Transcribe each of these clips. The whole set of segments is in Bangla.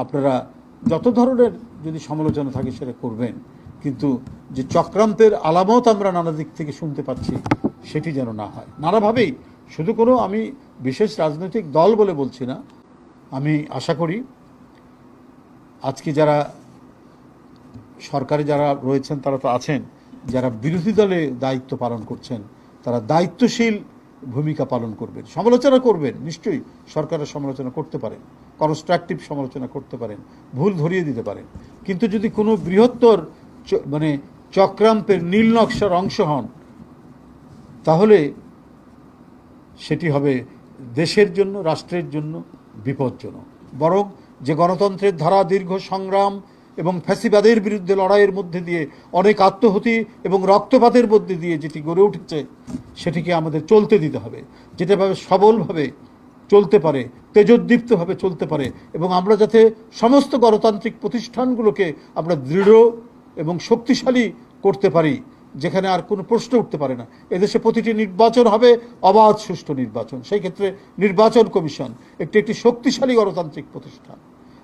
আপনারা যত ধরনের যদি সমালোচনা থাকে সেটা করবেন, কিন্তু যে চক্রান্তের আলামত আমরা নানা দিক থেকে শুনতে পাচ্ছি সেটি যেন না হয় নানাভাবেই। শুধু কোনো আমি বিশেষ রাজনৈতিক দল বলে বলছি না, আমি আশা করি আজকে যারা সরকারে যারা রয়েছেন তারা তো আছেন, যারা বিরোধী দলে দায়িত্ব পালন করছেন তারা দায়িত্বশীল ভূমিকা পালন করবেন। সমালোচনা করবেন, নিশ্চয়ই সরকারের সমালোচনা করতে পারেন, কনস্ট্রাকটিভ সমালোচনা করতে পারেন, ভুল ধরিয়ে দিতে পারেন, কিন্তু যদি কোনো বৃহত্তর মানে চক্রান্তের নীল নকশার অংশ হন তাহলে সেটি হবে দেশের জন্য, রাষ্ট্রের জন্য বিপজ্জনক। বরং যে গণতন্ত্রের ধারা দীর্ঘ সংগ্রাম এবং ফ্যাসিবাদের বিরুদ্ধে লড়াইয়ের মধ্যে দিয়ে অনেক আত্মহতি এবং রক্তপাতের মধ্যে দিয়ে যেটি গড়ে উঠেছে সেটিকে আমাদের চলতে দিতে হবে, যেটাভাবে সবলভাবে চলতে পারে, তেজোদ্দীপ্তভাবে চলতে পারে, এবং আমরা যাতে সমস্ত গণতান্ত্রিক প্রতিষ্ঠানগুলোকে আমরা দৃঢ় এবং শক্তিশালী করতে পারি, যেখানে আর কোনো প্রশ্ন উঠতে পারে না। এদেশে প্রতিটি নির্বাচন হবে অবাধ সুষ্ঠু নির্বাচন, সেই ক্ষেত্রে নির্বাচন কমিশন একটি শক্তিশালী গণতান্ত্রিক প্রতিষ্ঠান।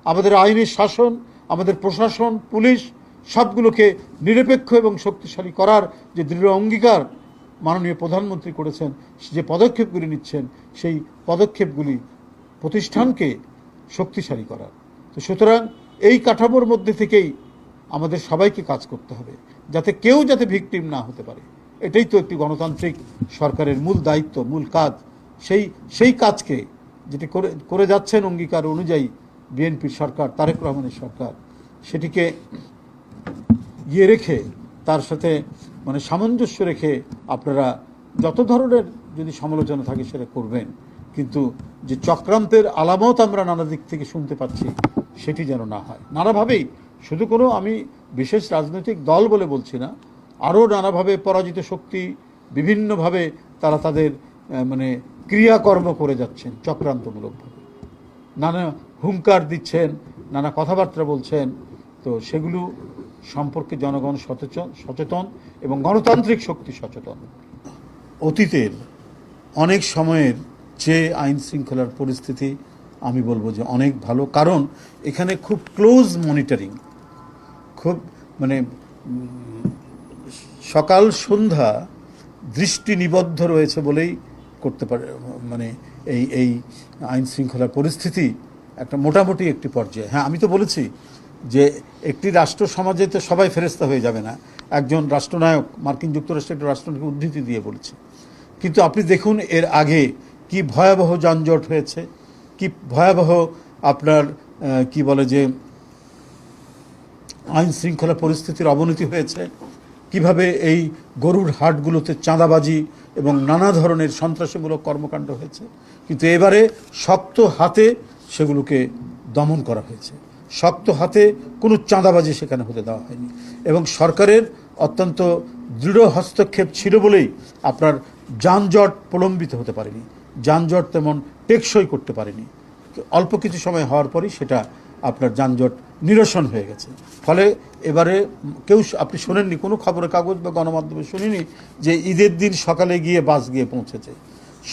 আমাদের আইনের শাসন, আমাদের প্রশাসন, পুলিশ সবগুলোকে নিরপেক্ষ এবং শক্তিশালী করার যে দৃঢ় অঙ্গীকার মাননীয় প্রধানমন্ত্রী করেছেন, যে পদক্ষেপগুলি নিচ্ছেন, সেই পদক্ষেপগুলি প্রতিষ্ঠানকে শক্তিশালী করার। তো সুতরাং এই কাঠামোর মধ্যে থেকেই আমাদের সবাইকে কাজ করতে হবে, যাতে কেউ যাতে ভিকটিম না হতে পারে। এটাই তো একটি গণতান্ত্রিক সরকারের মূল দায়িত্ব, মূল কাজ। সেই কাজকে যেটি করে যাচ্ছেন অঙ্গীকার অনুযায়ী বিএনপির সরকার, তারেক রহমানের সরকার, সেটিকে রেখে তার সাথে সামঞ্জস্য রেখে আপনারা যত ধরনের যদি সমালোচনা থাকে সেটা করবেন, কিন্তু যে চক্রান্তের আলামত আমরা নানা দিক থেকে শুনতে পাচ্ছি সেটি যেন না হয় নানাভাবেই। শুধু কোনো আমি বিশেষ রাজনৈতিক দল বলে বলছি না, আরও নানাভাবে পরাজিত শক্তি বিভিন্নভাবে তারা তাদের ক্রিয়াকর্ম করে যাচ্ছেন চক্রান্তমূলকভাবে, নানা হুঙ্কার দিচ্ছেন, নানা কথাবার্তা বলছেন। তো সেগুলো সম্পর্কে জনগণ সচেতন এবং গণতান্ত্রিক শক্তি সচেতন। অতীতের অনেক সময়ের যে আইন শৃঙ্খলার পরিস্থিতি আমি বলবো যে অনেক ভালো, কারণ এখানে খুব ক্লোজ মনিটরিং, খুব সকাল সন্ধ্যা দৃষ্টি নিবদ্ধ রয়েছে বলেই করতে পারে। এই আইন শৃঙ্খলার পরিস্থিতি একটা মোটামুটি একটি পর্যায়ে। হ্যাঁ, আমি তো বলেছি যে একটি রাষ্ট্র সমাজে তো সবাই ফেরেস্তা হয়ে যাবে না। একজন রাষ্ট্রনায়ক মার্কিন যুক্তরাষ্ট্রের একটা রাষ্ট্রনায়ক উদ্ধৃতি দিয়ে বলেছে, কিন্তু আপনি দেখুন এর আগে কি ভয়াবহ যানজট হয়েছে, কি ভয়াবহ আপনার কি বলে যে আইন শৃঙ্খলা পরিস্থিতির অবনতি হয়েছে, কিভাবে এই গরুর হাটগুলোতে চাঁদাবাজি এবং নানা ধরনের সন্ত্রাসীমূলক কর্মকাণ্ড হয়েছে। কিন্তু এবারে শক্ত হাতে সেগুলোকে দমন করা হয়েছে, শক্ত হাতে কোনো চাঁদাবাজি সেখানে হতে দেওয়া হয়নি, এবং সরকারের অত্যন্ত দৃঢ় হস্তক্ষেপ ছিল বলেই আপনার যানজট প্রলম্বিত হতে পারেনি, যানজট তেমন টেকসই করতে পারেনি। অল্প কিছু সময় হওয়ার পরই সেটা আপনার যানজট নিরসন হয়ে গেছে। ফলে এবারে কেউ আপনি শোনেননি, কোনো খবরের কাগজ বা গণমাধ্যমে শুনিনি যে ঈদের দিন সকালে গিয়ে বাস গিয়ে পৌঁছেছে।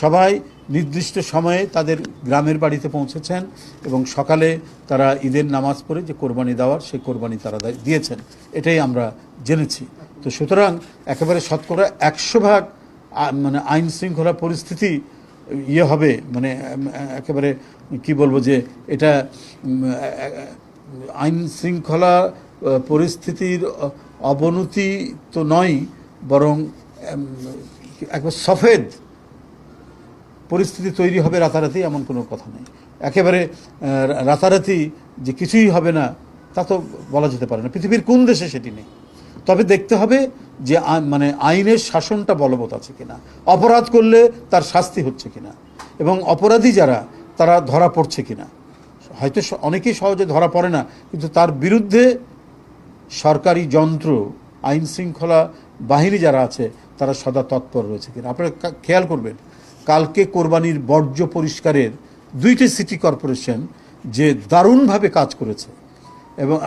সবাই নির্দিষ্ট সময়ে তাদের গ্রামের বাড়িতে পৌঁছেছেন এবং সকালে তারা ঈদের নামাজ পড়ে যে কোরবানি দেওয়ার সেই কোরবানি তারা দিয়েছেন, এটাই আমরা জেনেছি। তো সুতরাং একেবারে শতকরা 100% আইন শৃঙ্খলা পরিস্থিতি হবে, একেবারে কি বলবো যে এটা আইন শৃঙ্খলা পরিস্থিতির অবনতি তো নয়, বরং একবার সফেদ পরিস্থিতি তৈরি হবে রাতারাতি, এমন কোনো কথা নেই। একেবারে রাতারাতি যে কিছুই হবে না তা তো বলা যেতে পারে না, পৃথিবীর কোন দেশে সেটি নেই। তবে দেখতে হবে যে আইনের শাসনটা বলবৎ আছে কিনা, অপরাধ করলে তার শাস্তি হচ্ছে কিনা, এবং অপরাধী যারা তারা ধরা পড়ছে কিনা। হয়তো অনেকেই সহজে ধরা পড়ে না, কিন্তু তার বিরুদ্ধে সরকারি যন্ত্র, আইন শৃঙ্খলা বাহিনী যারা আছে তারা সদা তৎপর রয়েছে কিনা। আপনারা খেয়াল করবেন, কালকে কোরবানির বর্জ্য পরিষ্কারের 2টি সিটি কর্পোরেশন যে দারুণভাবে কাজ করেছে, এবং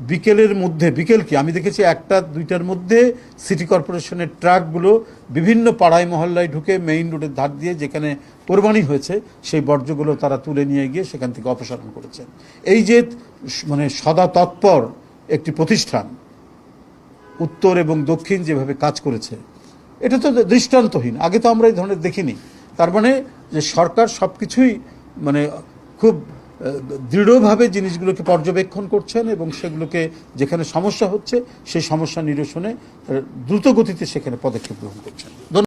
বিকেলের মধ্যে, বিকেল কি আমি দেখেছি 1টা-2টার মধ্যে সিটি কর্পোরেশনের ট্রাকগুলো বিভিন্ন পাড়ায় মহল্লায় ঢুকে মেইন রোডের ধার দিয়ে যেখানে কোরবানি হয়েছে সেই বর্জ্যগুলো তারা তুলে নিয়ে গিয়ে সেখান থেকে অপসারণ করেছে। এই যে মানে সদা তৎপর একটি প্রতিষ্ঠান উত্তর এবং দক্ষিণ যেভাবে কাজ করেছে, এটা তো দৃষ্টান্তহীন। আগে তো আমরা এই ধরনের দেখিনি। তার মানে যে সরকার সব কিছুই মানে খুব দৃঢ়ভাবে জিনিসগুলোকে পর্যবেক্ষণ করছেন এবং সেগুলোকে যেখানে সমস্যা হচ্ছে সেই সমস্যা নিরসনে দ্রুত গতিতে সেখানে পদক্ষেপ গ্রহণ করছেন।